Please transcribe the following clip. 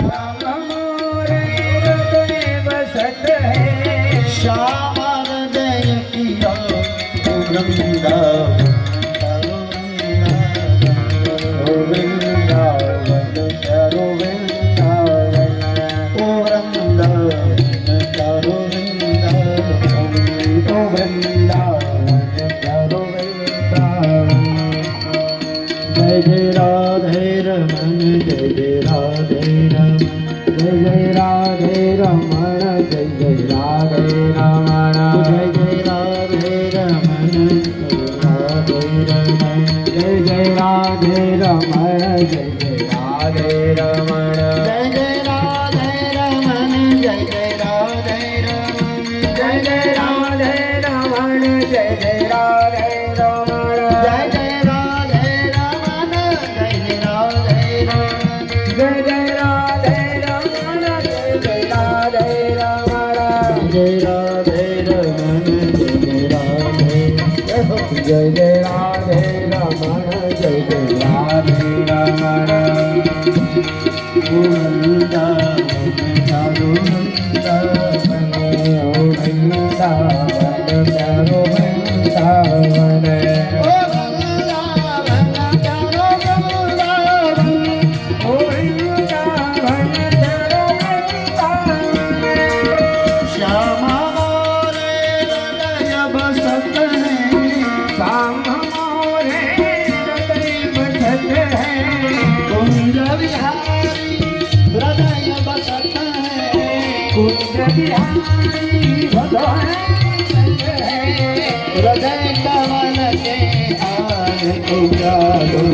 श्याम मोरे हृदय बसत है श्याम हृदय किया वृंदावन जय जय राधे रमन जय जय राधे रमन जय जय राधे रमन जय जय राधे रमन जय जय राधे रमन जय जय राधे रमन जय जय राधे रमन जय जय राधे रमन जय जय राधे रमन जय जय राधे रमन जय जय राधे रमन जय जय जय राधे रमन जय जय राधे रमन जय जय राधे रमन वृंदावन चारो वृंदावन वृंदावन चारो वृंदावन कुंज बिहारी हृदय बसत है कुंज बिहारी हृदय कमल के हार उजालो